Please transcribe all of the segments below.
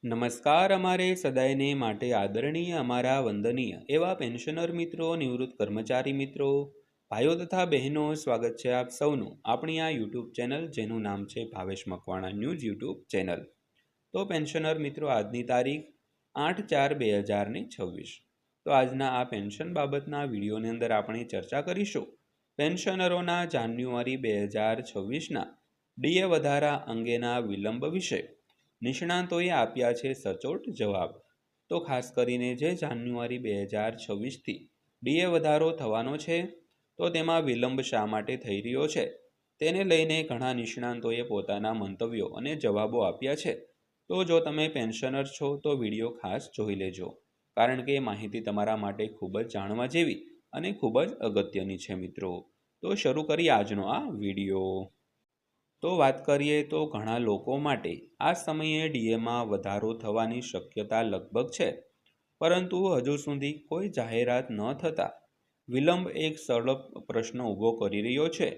નમસ્કાર. અમારે સદાયને માટે આદરણીય, અમારા વંદનીય એવા પેન્શનર મિત્રો, નિવૃત્ત કર્મચારી મિત્રો, ભાઈઓ તથા બહેનો, સ્વાગત છે આપ સૌનું આપણી આ યુટ્યુબ ચેનલ, જેનું નામ છે Bhavesh Makwana news YouTube channel. તો પેન્શનર મિત્રો, આજની તારીખ 8/4/2026. તો આજના આ પેન્શન બાબતના વિડીયોની અંદર આપણે ચર્ચા કરીશું પેન્શનરોના જાન્યુઆરી 2026ના ડીએ વધારા અંગેના વિલંબ વિશે. નિષ્ણાંતોએ આપ્યા છે સચોટ જવાબ. તો ખાસ કરીને જે જાન્યુઆરી 2026થી ડીએ વધારો થવાનો છે, તો તેમાં વિલંબ શા માટે થઈ રહ્યો છે તેને લઈને ઘણા નિષ્ણાંતોએ પોતાના મંતવ્યો અને જવાબો આપ્યા છે. તો જો તમે પેન્શનર છો તો વિડીયો ખાસ જોઈ લેજો, કારણ કે માહિતી તમારા માટે ખૂબ જ જાણવા જેવી અને ખૂબ જ અગત્યની છે મિત્રો. તો શરૂ કરીએ આજનો આ વિડીયો. તો વાત કરીએ તો ઘણા લોકો માટે આ સમયે ડીએમાં વધારો થવાની શક્યતા લગભગ છે, પરંતુ હજુ સુધી કોઈ જાહેરાત ન થતાં વિલંબ એક સરળ પ્રશ્ન ઊભો કરી રહ્યો છે.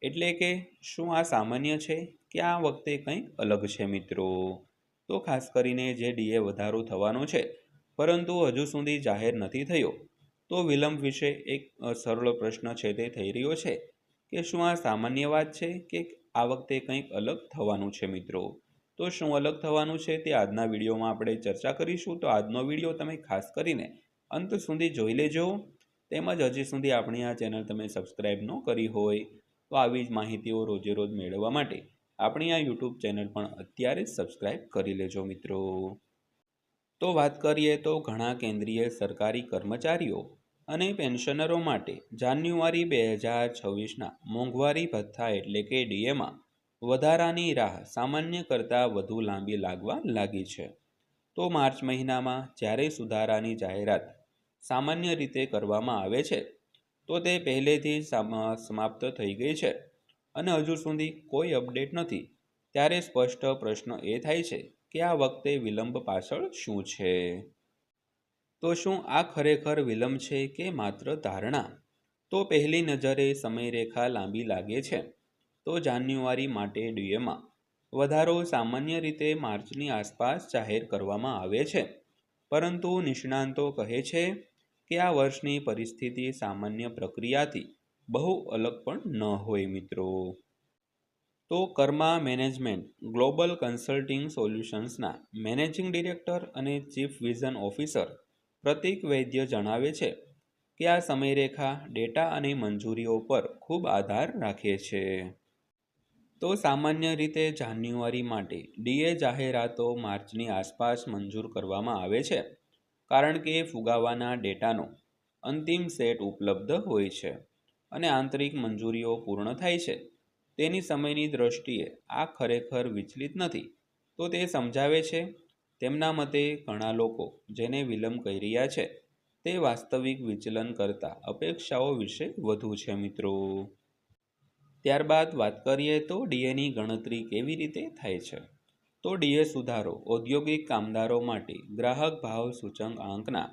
એટલે કે શું આ સામાન્ય છે કે આ વખતે કંઈક અલગ છે મિત્રો? તો ખાસ કરીને જે ડીએ વધારો થવાનો છે પરંતુ હજુ સુધી જાહેર નથી થયો, તો વિલંબ વિશે એક સરળ પ્રશ્ન છે તે થઈ રહ્યો છે કે શું આ સામાન્ય વાત છે કે આ વખતે કંઈક અલગ થવાનું છે મિત્રો? તો શું અલગ થવાનું છે તે આજના વિડીયોમાં આપણે ચર્ચા કરીશું. તો આજનો વિડીયો તમે ખાસ કરીને અંત સુધી જોઈ લેજો. તેમજ હજી સુધી આપણી આ ચેનલ તમે સબસ્ક્રાઈબ ન કરી હોય તો આવી જ માહિતીઓ રોજે રોજ મેળવવા માટે આપણી આ યુટ્યુબ ચેનલ પણ અત્યારે જ સબસ્ક્રાઈબ કરી લેજો મિત્રો. તો વાત કરીએ તો ઘણા કેન્દ્રીય સરકારી કર્મચારીઓ અને પેન્શનરો માટે જાન્યુઆરી 2026ના મોંઘવારી ભથ્થા એટલે કે ડીએમાં વધારાની રાહ સામાન્ય કરતાં વધુ લાંબી લાગવા લાગી છે. તો માર્ચ મહિનામાં જ્યારે સુધારાની જાહેરાત સામાન્ય રીતે કરવામાં આવે છે, તો તે પહેલેથી સમાપ્ત થઈ ગઈ છે અને હજુ સુધી કોઈ અપડેટ નથી. ત્યારે સ્પષ્ટ પ્રશ્ન એ થાય છે કે આ વખતે વિલંબ પાછળ શું છે? તો શું આ ખરેખર વિલંબ છે કે માત્ર ધારણા? તો પહેલી નજરે સમયરેખા લાંબી લાગે છે. તો જાન્યુઆરી માટે ડીએમાં વધારો સામાન્ય રીતે માર્ચની આસપાસ જાહેર કરવામાં આવે છે, પરંતુ નિષ્ણાંતો કહે છે કે આ વર્ષની પરિસ્થિતિ સામાન્ય પ્રક્રિયાથી બહુ અલગ પણ ન હોય મિત્રો. તો કર્મા મેનેજમેન્ટ ગ્લોબલ કન્સલ્ટિંગ સોલ્યુશન્સના મેનેજિંગ ડિરેક્ટર અને chief vision officer Prateek Vaidya જણાવે છે કે આ સમયરેખા ડેટા અને મંજૂરીઓ પર ખૂબ આધાર રાખે છે. તો સામાન્ય રીતે જાન્યુઆરી માટે ડીએ જાહેરાતો માર્ચની આસપાસ મંજૂર કરવામાં આવે છે, કારણ કે ફુગાવાના ડેટાનો અંતિમ સેટ ઉપલબ્ધ હોય છે અને આંતરિક મંજૂરીઓ પૂર્ણ થાય છે. તેની સમયની દ્રષ્ટિએ આ ખરેખર વિચલિત નથી. તો તે સમજાવે છે તેમના મતે ઘણા લોકો જેને વિલંબ કહી રહ્યા છે તે વાસ્તવિક વિચલન કરતાં અપેક્ષાઓ વિશે વધુ છે મિત્રો. ત્યારબાદ વાત કરીએ તો ડીએની ગણતરી કેવી રીતે થાય છે. તો ડીએ સુધારો ઔદ્યોગિક કામદારો માટે ગ્રાહક ભાવ સૂચક આંકના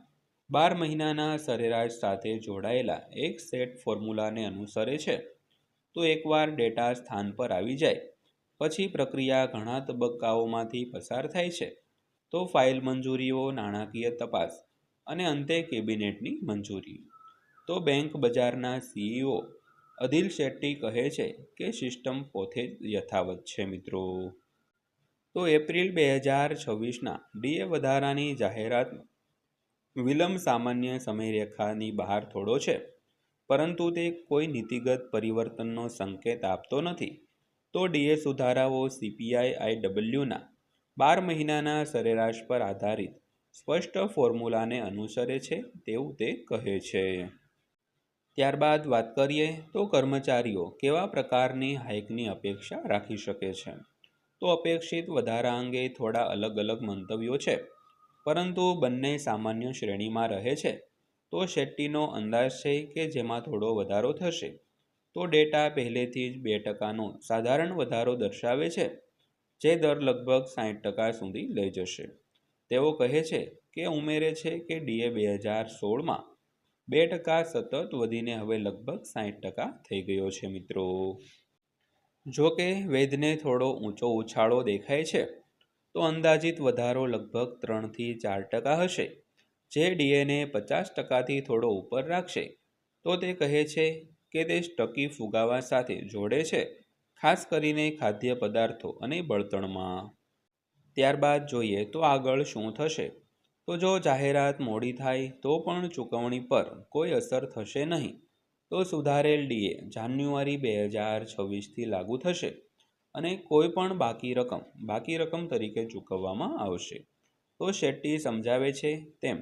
12 મહિનાના સરેરાશ સાથે જોડાયેલા એક સેટ ફોર્મ્યુલાને અનુસરે છે. તો એકવાર ડેટા સ્થાન પર આવી જાય પછી પ્રક્રિયા ઘણા તબક્કાઓમાંથી પસાર થાય છે. તો ફાઇલ મંજૂરીઓ, નાણાકીય તપાસ અને અંતે કેબિનેટની મંજૂરી. તો બેંક બજારના સીઈઓ અધિલ શેટ્ટી કહે છે કે સિસ્ટમ પોતે જ યથાવત છે મિત્રો. તો એપ્રિલ 2026ના ડીએ વધારાની જાહેરાત વિલંબ સામાન્ય સમયરેખાની બહાર થોડો છે, પરંતુ તે કોઈ નીતિગત પરિવર્તનનો સંકેત આપતો નથી. તો ડીએ સુધારાઓ CPI-IWના 12 મહિનાના સરેરાશ પર આધારિત સ્પષ્ટ ફોર્મ્યુલાને અનુસરે છે તેવું તે કહે છે. ત્યારબાદ વાત કરીએ તો કર્મચારીઓ કેવા પ્રકારની હાઇકની અપેક્ષા રાખી શકે છે. તો અપેક્ષિત વધારા અંગે થોડા અલગ અલગ મંતવ્યો છે, પરંતુ બંને સામાન્ય શ્રેણીમાં રહે છે. તો શેટ્ટીનો અંદાજ છે કે જેમાં થોડો વધારો થશે. તો ડેટા પહેલેથી જ 2%નો સાધારણ વધારો દર્શાવે છે, જે દર લગભગ 60% સુધી લઈ જશે. તેઓ કહે છે કે ઉમેરે છે કે ડીએ 2016માં 2% સતત વધીને હવે લગભગ 60% થઈ ગયો છે મિત્રો. જો કે વૈધને થોડો ઊંચો ઉછાળો દેખાય છે. તો અંદાજિત વધારો લગભગ 3થી 4% હશે, જે ડીએને 50%થી થોડો ઉપર રાખશે તો તે કહે છે કે તે ટકી ફુગાવા સાથે જોડે છે, ખાસ કરીને ખાદ્ય પદાર્થો અને બળતણમાં. ત્યારબાદ જોઈએ તો આગળ શું થશે. તો જો જાહેરાત મોડી થાય તો પણ ચૂકવણી પર કોઈ અસર થશે નહીં. તો સુધારેલ ડીએ જાન્યુઆરી 2026થી લાગુ થશે અને કોઈ પણ બાકી રકમ તરીકે ચૂકવવામાં આવશે. તો શેટ્ટી સમજાવે છે તેમ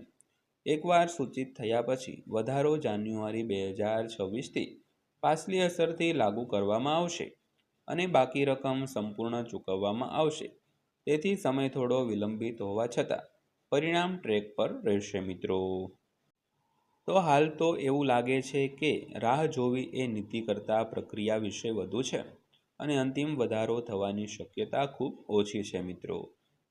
એકવાર સૂચિત થયા પછી વધારો જાન્યુઆરી 2026થી પાછલી અસરથી લાગુ કરવામાં આવશે અને બાકી રકમ સંપૂર્ણ ચૂકવવામાં આવશે. તેથી સમય થોડો વિલંબિત હોવા છતાં પરિણામ ટ્રેક પર રહેશે મિત્રો. તો હાલ તો એવું લાગે છે કે રાહ જોવી એ નીતિ કરતાં પ્રક્રિયા વિશે વધુ છે અને અંતિમ વધારો થવાની શક્યતા ખૂબ ઓછી છે મિત્રો.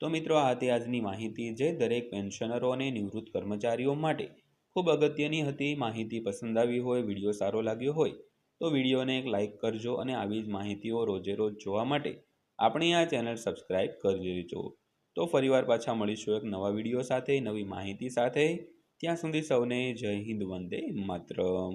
તો મિત્રો આ હતી આજની માહિતી, જે દરેક પેન્શનરો અને નિવૃત્ત કર્મચારીઓ માટે ખૂબ અગત્યની હતી. માહિતી પસંદ આવી હોય, વિડીયો સારો લાગ્યો હોય તો વિડીયોને એક લાઇક કરજો અને આવી જ માહિતીઓ રોજે રોજ જોવા માટે આપણી આ ચેનલ સબસ્ક્રાઈબ કરી લેજો. તો ફરીવાર પાછા મળીશું એક નવા વિડીયો સાથે, નવી માહિતી સાથે. ત્યાં સુધી સૌને જય હિન્દ, વંદે માતરમ.